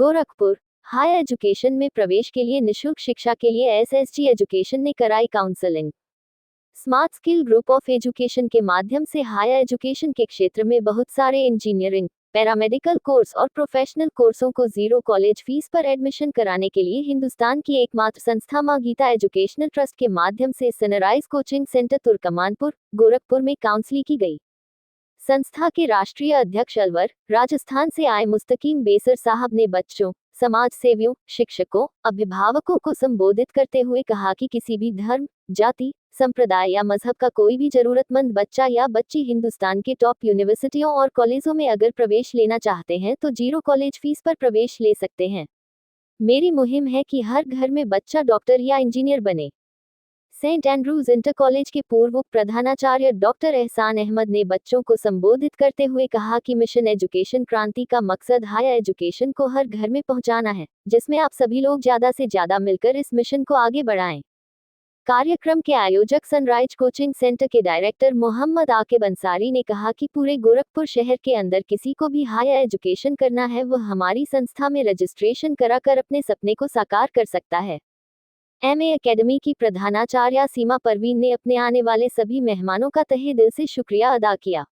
Gorakhpur higher education में प्रवेश के लिए निशुल्क शिक्षा के लिए एसएसजी एजुकेशन ने कराई counselling. Smart skill group of education के माध्यम से हायर एजुकेशन के क्षेत्र में बहुत सारे इंजीनियरिंग, पैरामेडिकल कोर्स और प्रोफेशनल कोर्सों को जीरो कॉलेज फीस पर एडमिशन कराने के लिए हिंदुस्तान की एकमात्र संस्था मां गीता एजुकेशनल ट्रस्ट के माध्यम से sunrise coaching centre Turkmanpur, Gorakhpur में काउंसलिंग की गई। संस्था के राष्ट्रीय अध्यक्ष अलवर, राजस्थान से आए मुस्तकीम बेसर साहब ने बच्चों, समाज सेवियों, शिक्षकों, अभिभावकों को संबोधित करते हुए कहा कि किसी भी धर्म, जाति, संप्रदाय या मजहब का कोई भी जरूरतमंद बच्चा या बच्ची हिंदुस्तान के टॉप यूनिवर्सिटियों और कॉलेजों में अगर प्रवेश लेना चाहते हैं तो जीरो कॉलेज फीस पर प्रवेश ले सकते हैं। मेरी मुहिम है कि हर घर में बच्चा डॉक्टर या इंजीनियर बने। सेंट एंड्रूज इंटर कॉलेज के पूर्व प्रधानाचार्य डॉक्टर एहसान अहमद ने बच्चों को संबोधित करते हुए कहा कि मिशन एजुकेशन क्रांति का मकसद हायर एजुकेशन को हर घर में पहुंचाना है, जिसमें आप सभी लोग ज्यादा से ज्यादा मिलकर इस मिशन को आगे बढ़ाएं। कार्यक्रम के आयोजक सनराइज कोचिंग सेंटर के डायरेक्टर मोहम्मद आकिब अंसारी ने कहा कि पूरे गोरखपुर शहर के अंदर किसी को भी हायर एजुकेशन करना है वह हमारी संस्था में रजिस्ट्रेशन कराकर अपने सपने को साकार कर सकता है। एमए एकेडमी की प्रधानाचार्य सीमा परवीन ने अपने आने वाले सभी मेहमानों का तहे दिल से शुक्रिया अदा किया।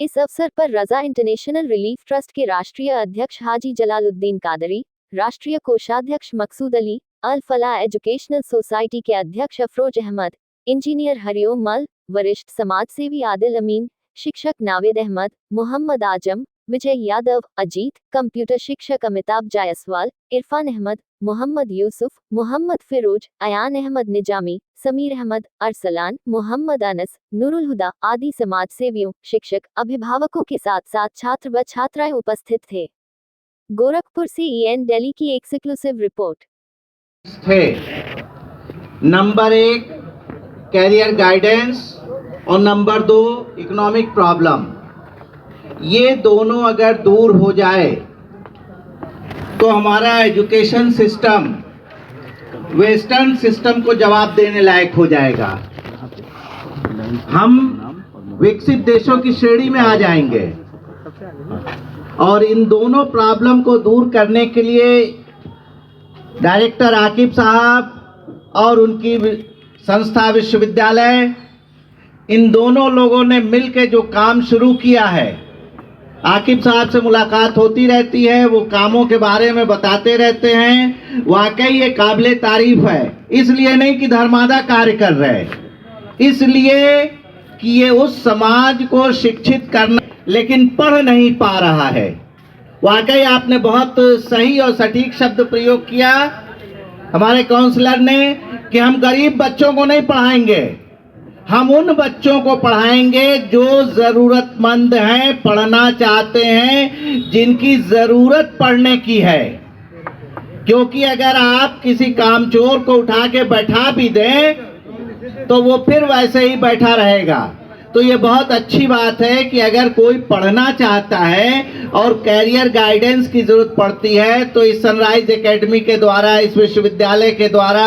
इस अवसर पर रजा इंटरनेशनल रिलीफ ट्रस्ट के राष्ट्रीय अध्यक्ष हाजी जलालुद्दीन कादरी, राष्ट्रीय कोषाध्यक्ष मकसूद अली, अल फलाह एजुकेशनल सोसाइटी के अध्यक्ष अफरोज अहमद, इंजीनियर हरिओम मल, वरिष्ठ समाजसेवी आदिल अमीन, शिक्षक नावेद अहमद, मोहम्मद आजम, विजय यादव, अजीत, कंप्यूटर शिक्षक अमिताभ जायसवाल, इरफान अहमद, मोहम्मद यूसुफ, मोहम्मद फिरोज, अयान अहमद निजामी, समीर अहमद, अरसलान, मोहम्मद अनस, नूरुल हुदा आदि समाज सेवियों, शिक्षक, अभिभावकों के साथ साथ छात्र व छात्राएं उपस्थित थे। गोरखपुर से ईएन दिल्ली की exclusive report. Number 1 career guidance और नंबर 2 इकोनॉमिक प्रॉब्लम। ये दोनों अगर दूर हो जाए तो हमारा एजुकेशन सिस्टम वेस्टर्न सिस्टम को जवाब देने लायक हो जाएगा। हम विकसित देशों की श्रेणी में आ जाएंगे। और इन दोनों प्रॉब्लम को दूर करने के लिए डायरेक्टर आकिब साहब और उनकी संस्था विश्वविद्यालय, इन दोनों लोगों ने मिलकर जो काम शुरू किया है, आकिब साहब से मुलाकात होती रहती है, वो कामों के बारे में बताते रहते हैं। वाकई ये काबिले तारीफ है। इसलिए नहीं कि धर्मादा कार्य कर रहे, इसलिए कि ये उस समाज को शिक्षित करना लेकिन पढ़ नहीं पा रहा है। वाकई आपने बहुत सही और सटीक शब्द प्रयोग किया हमारे काउंसलर ने कि हम गरीब बच्चों को नहीं पढ़ाएंगे, हम उन बच्चों को पढ़ाएंगे जो जरूरतमंद हैं, पढ़ना चाहते हैं, जिनकी जरूरत पढ़ने की है। क्योंकि अगर आप किसी कामचोर को उठा के बैठा भी दें तो वो फिर वैसे ही बैठा रहेगा। तो ये बहुत अच्छी बात है कि अगर कोई पढ़ना चाहता है और कैरियर गाइडेंस की जरूरत पड़ती है तो इस सनराइज एकेडमी के द्वारा, इस विश्वविद्यालय के द्वारा,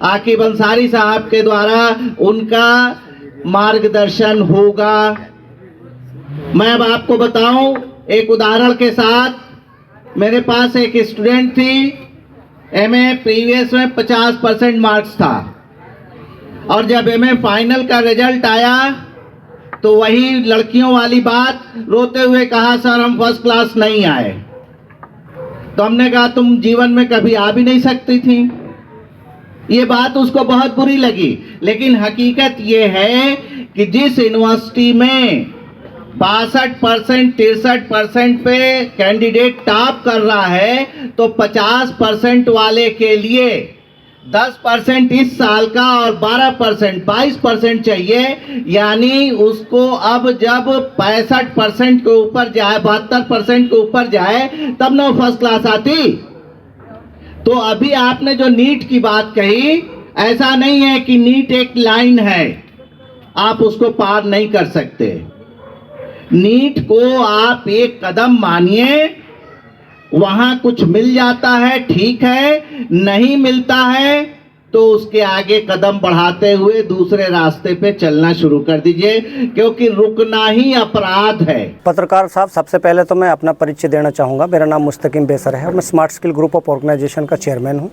आकिब अंसारी साहब के द्वारा उनका मार्गदर्शन होगा। मैं अब आपको बताऊं एक उदाहरण के साथ। मेरे पास एक स्टूडेंट थी, एमए प्रीवियस में 50% मार्क्स था और जब एमए फाइनल का रिजल्ट आया तो वही लड़कियों वाली बात, रोते हुए कहा सर हम फर्स्ट क्लास नहीं आए। तो हमने कहा तुम जीवन में कभी आ भी नहीं सकती थी। ये बात उसको बहुत बुरी लगी, लेकिन हकीकत ये है कि जिस यूनिवर्सिटी में 62% 63% पे कैंडिडेट टॉप कर रहा है तो 50% वाले के लिए 10% इस साल का और 12% 22% चाहिए। यानी उसको अब जब 65% के ऊपर जाए, 72% के ऊपर जाए तब ना फर्स्ट क्लास आती। तो अभी आपने जो नीट की बात कही, ऐसा नहीं है कि नीट एक लाइन है, आप उसको पार नहीं कर सकते। नीट को आप एक कदम मानिए, वहां कुछ मिल जाता है ठीक है, नहीं मिलता है तो उसके आगे कदम बढ़ाते हुए दूसरे रास्ते पे चलना शुरू कर दीजिए, क्योंकि रुकना ही अपराध है। पत्रकार साहब, सबसे पहले तो मैं अपना परिचय देना चाहूँगा। मेरा नाम मुस्तकीम बेसर है और मैं smart skill group of organisation का चेयरमैन हूँ।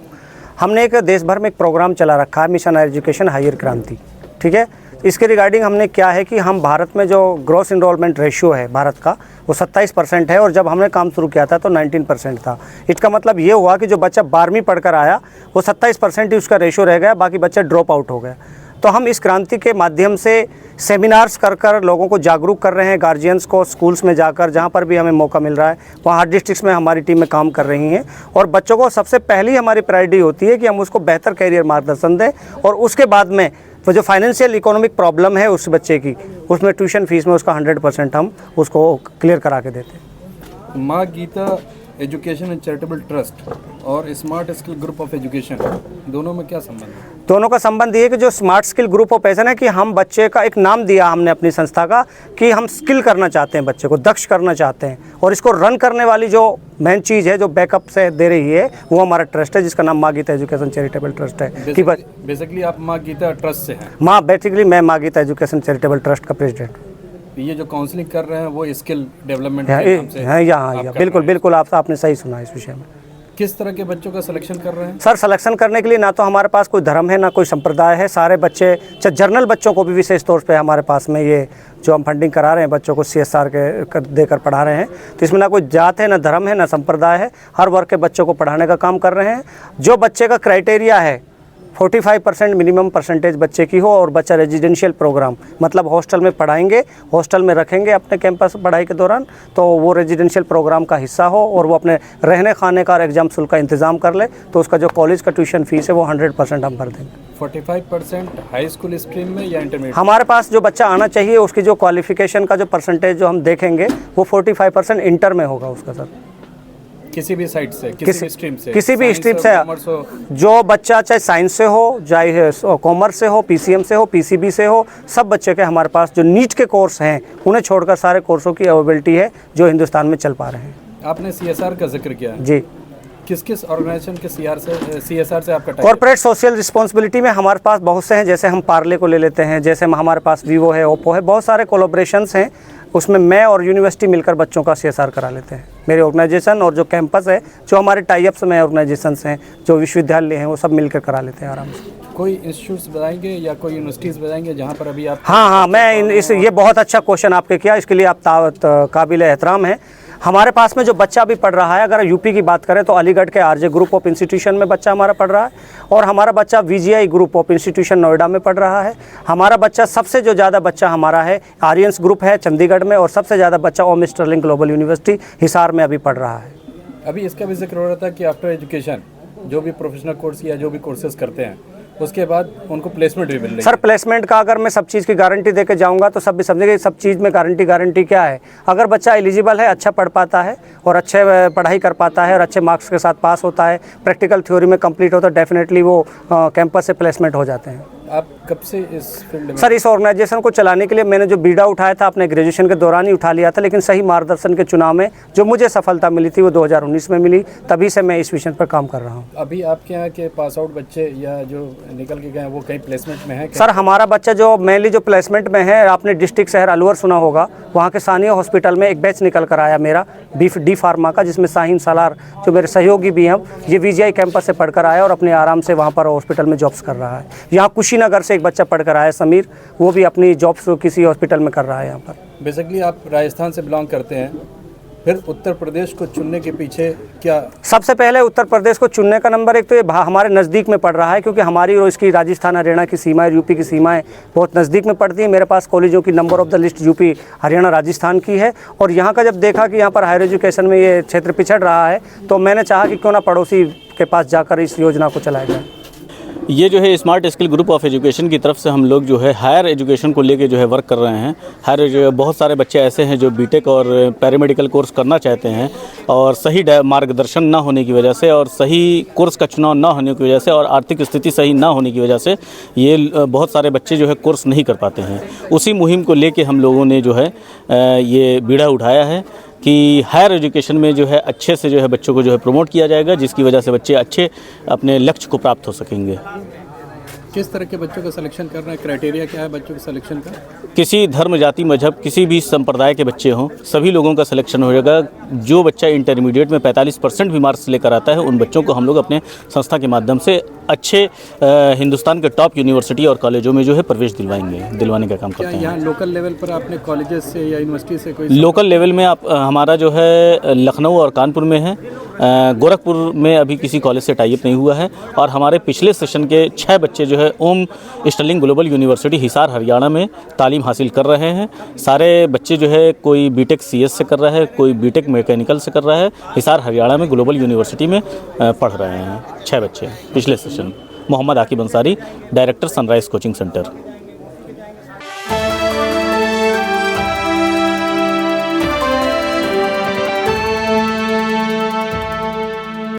हमने एक देश भर में एक प्रोग्राम चला रखा है, मिशन एजुकेशन हायर क्रांति। ठीक है, इसके रिगार्डिंग हमने क्या है कि हम भारत में जो ग्रॉस इनरोलमेंट रेशियो है भारत का, वो 27% है और जब हमने काम शुरू किया था तो 19% था। इसका मतलब ये हुआ कि जो बच्चा 12वीं पढ़कर आया वो 27% ही उसका रेशियो रह गया, बाकी बच्चे ड्रॉप आउट हो गए। तो हम इस क्रांति के माध्यम से सेमिनार्स कर लोगों को जागरूक कर रहे हैं, गार्जियंस को स्कूल्स में जाकर, जहाँ पर भी हमें मौका मिल रहा है वहाँ हर डिस्ट्रिक्ट्स में हमारी टीम में काम कर रही हैं। और बच्चों को सबसे पहली हमारी प्रायोरिटी होती है कि हम उसको बेहतर कैरियर मार्गदर्शन दें और उसके बाद में वो जो फाइनेंशियल इकोनॉमिक प्रॉब्लम है उस बच्चे की, उसमें ट्यूशन फीस में उसका 100% हम उसको क्लियर करा के देते हैं। Maa Geeta Education and Charitable Trust और Smart skill group of Education, दोनों में क्या संबंध है? दोनों का संबंध ये है कि जो smart skill group of education है कि हम बच्चे का एक नाम दिया हमने अपनी संस्था का कि हम स्किल करना चाहते हैं, बच्चे को दक्ष करना चाहते हैं। और इसको रन करने वाली जो मेन चीज़ है जो बैकअप से दे रही है वो हमारा ट्रस्ट है जिसका नाम माँ गीता एजुकेशन चैरिटेबल ट्रस्ट है। कि बेसिकली आप माँ गीता ट्रस्ट से हैं? माँ बेसिकली मैं माँ गीता एजुकेशन चैरिटेबल ट्रस्ट का प्रेसिडेंट हूँ। ये जो काउंसलिंग कर रहे हैं वो स्किल डेवलपमेंट है यहाँ बिल्कुल आपने सही सुना इस विषय में। किस तरह के बच्चों का सिलेक्शन कर रहे हैं? सर, सिलेक्शन करने के लिए ना तो हमारे पास कोई धर्म है ना कोई संप्रदाय है। सारे बच्चे जर्नल बच्चों को भी विशेष तौर पे हमारे पास में ये जो हम फंडिंग करा रहे हैं बच्चों को CSR के देकर पढ़ा रहे हैं, तो इसमें ना कोई जात है ना धर्म है ना संप्रदाय है, हर वर्ग के बच्चों को पढ़ाने का काम कर रहे हैं। जो बच्चे का क्राइटेरिया है 45% मिनिमम परसेंटेज बच्चे की हो और बच्चा रेजिडेंशियल प्रोग्राम मतलब हॉस्टल में पढ़ाएंगे, हॉस्टल में रखेंगे अपने कैंपस पढ़ाई के दौरान, तो वो रेजिडेंशियल प्रोग्राम का हिस्सा हो और वो अपने रहने खाने का और एग्जाम शुल्क का इंतजाम कर ले, तो उसका जो कॉलेज का ट्यूशन फीस है वो 100% हम भर देंगे। 45% हाई स्कूल स्ट्रीम में या इंटरमीडिएट? हमारे पास जो बच्चा आना चाहिए उसकी जो क्वालिफिकेशन का जो परसेंटेज जो हम देखेंगे वो 45% इंटर में होगा उसका। सर, किसी भी साइड से, किसी भी स्ट्रीम से, जो बच्चा चाहे साइंस से हो, चाहे कॉमर्स से हो, PCM से हो, PCB से हो, सब बच्चे के हमारे पास जो नीट के कोर्स हैं उन्हें छोड़कर सारे कोर्सों की अवेलेबिलिटी है जो हिंदुस्तान में चल पा रहे हैं। आपने CSR का जिक्र किया है जी। किस ऑर्गेनाइजेशन के CSR से आपका? कॉर्पोरेट सोशल रिस्पॉन्सिबिलिटी में हमारे पास बहुत से हैं, जैसे हम पार्ले को ले लेते हैं, जैसे हमारे पास वीवो है, ओप्पो है, बहुत सारे कोलैबोरेशंस हैं। उसमें मैं और यूनिवर्सिटी मिलकर बच्चों का CSR करा लेते हैं। मेरे ऑर्गेनाइजेशन और जो कैंपस है, जो हमारे टाइप्स में ऑर्गेनाइजेशंस हैं, जो विश्वविद्यालय हैं, वो सब मिलकर करा लेते हैं आराम से। कोई इंस्टीट्यूट्स बताएंगे या कोई यूनिवर्सिटीज़ बताएंगे जहाँ पर अभी आप? हाँ, मैं ये बहुत अच्छा क्वेश्चन आपके किया, इसके लिए आप काबिल एहतराम हैं। हमारे पास में जो बच्चा भी पढ़ रहा है, अगर यूपी की बात करें तो अलीगढ़ के RJ ग्रुप ऑफ इंस्टीट्यूशन में बच्चा हमारा पढ़ रहा है और हमारा बच्चा VGI group of institution Noida में पढ़ रहा है। हमारा बच्चा सबसे जो ज़्यादा बच्चा हमारा है आर्यंस ग्रुप है चंडीगढ़ में और सबसे ज़्यादा बच्चा ओम स्टर्लिंग ग्लोबल यूनिवर्सिटी हिसार में अभी पढ़ रहा है। अभी इसका भी जिक्र हो रहा था कि आफ्टर एजुकेशन जो भी प्रोफेशनल कोर्स या जो भी कोर्सेज करते हैं उसके बाद उनको प्लेसमेंट भी मिल रही है। सर, प्लेसमेंट का अगर मैं सब चीज़ की गारंटी देके जाऊंगा तो सब भी समझेंगे सब चीज़ में गारंटी क्या है। अगर बच्चा एलिजिबल है, अच्छा पढ़ पाता है और अच्छे पढ़ाई कर पाता है और अच्छे मार्क्स के साथ पास होता है, प्रैक्टिकल थ्योरी में कंप्लीट होता है, डेफिनेटली वो कैंपस से प्लेसमेंट हो जाते हैं। आप कब से इस फील्ड में? सर, इस ऑर्गेनाइजेशन को चलाने के लिए मैंने जो बीड़ा उठाया था अपने ग्रेजुएशन के दौरान ही उठा लिया था, लेकिन सही मार्गदर्शन के चुनाव में जो मुझे सफलता मिली थी वो 2019 में मिली, तभी से मैं इस विषय पर काम कर रहा हूँ। अभी आपके यहाँ के पास आउट बच्चे या जो निकल के गए वो कहीं प्लेसमेंट में है? सर, हमारा बच्चा जो मेनली जो प्लेसमेंट में है, आपने डिस्ट्रिक्ट शहर अलवर सुना होगा, वहाँ के सानिया हॉस्पिटल में एक बैच निकल कर आया मेरा डी फार्मा का, जिसमें शाहीन सालार जो मेरे सहयोगी भी हैं, ये VGI कैंपस से पढ़कर आया और अपने आराम से वहाँ पर हॉस्पिटल में जॉब्स कर रहा है। यहाँ कुशीनगर से एक बच्चा पढ़कर आया समीर, वो भी अपनी जॉब्स किसी हॉस्पिटल में कर रहा है यहाँ पर। बेसिकली आप राजस्थान से बिलोंग करते हैं, फिर उत्तर प्रदेश को चुनने के पीछे क्या? सबसे पहले उत्तर प्रदेश को चुनने का नंबर एक तो ये हमारे नज़दीक में पड़ रहा है, क्योंकि हमारी और इसकी राजस्थान हरियाणा की सीमाएं, यूपी की सीमाएं बहुत नज़दीक में पड़ती हैं। मेरे पास कॉलेजों की number of the list UP, Haryana, Rajasthan की है और यहाँ का जब देखा कि यहाँ पर हायर एजुकेशन में ये क्षेत्र पिछड़ रहा है तो मैंने चाहा कि क्यों ना पड़ोसी के पास जाकर इस योजना को चलाया जाए। ये जो है smart skill group of education की तरफ से हम लोग जो है हायर एजुकेशन को लेके जो है वर्क कर रहे हैं। बहुत सारे बच्चे ऐसे हैं जो बीटेक और पैरामेडिकल कोर्स करना चाहते हैं और सही मार्गदर्शन ना होने की वजह से और सही कोर्स का चुनाव ना होने की वजह से और आर्थिक स्थिति सही ना होने की वजह से ये बहुत सारे बच्चे जो है कोर्स नहीं कर पाते हैं। उसी मुहिम को लेके हम लोगों ने जो है ये बीड़ा उठाया है कि हायर एजुकेशन में जो है अच्छे से जो है बच्चों को जो है प्रमोट किया जाएगा, जिसकी वजह से बच्चे अच्छे अपने लक्ष्य को प्राप्त हो सकेंगे। किस तरह के बच्चों का सिलेक्शन कर रहे हैं, क्राइटेरिया क्या है बच्चों के सिलेक्शन का? किसी धर्म, जाति, मजहब, किसी भी संप्रदाय के बच्चे हों, सभी लोगों का सिलेक्शन हो जाएगा। जो बच्चा इंटरमीडिएट में 45% भी मार्क्स लेकर आता है, उन बच्चों को हम लोग अपने संस्था के माध्यम से अच्छे हिंदुस्तान के टॉप यूनिवर्सिटी और कॉलेजों में जो है प्रवेश दिलवाने का काम क्या करते हैं। यहाँ लोकल लेवल पर आपने कॉलेजेस से या यूनिवर्सिटी से कोई लोकल लेवल में आप हमारा जो है लखनऊ और कानपुर में है। गोरखपुर में अभी किसी कॉलेज से टाई अप नहीं हुआ है। और हमारे पिछले सेशन के 6 बच्चे जो है Om Sterling Global University Hisar Haryana में तालीम हासिल कर रहे हैं। सारे बच्चे जो है कोई बीटेक सीएस से कर रहा है, कोई बीटेक मैकेनिकल से कर रहा है। हिसार हरियाणा में ग्लोबल यूनिवर्सिटी में पढ़ रहे हैं 6 बच्चे पिछले session. Mohammad Aqib Ansari, director sunrise coaching centre.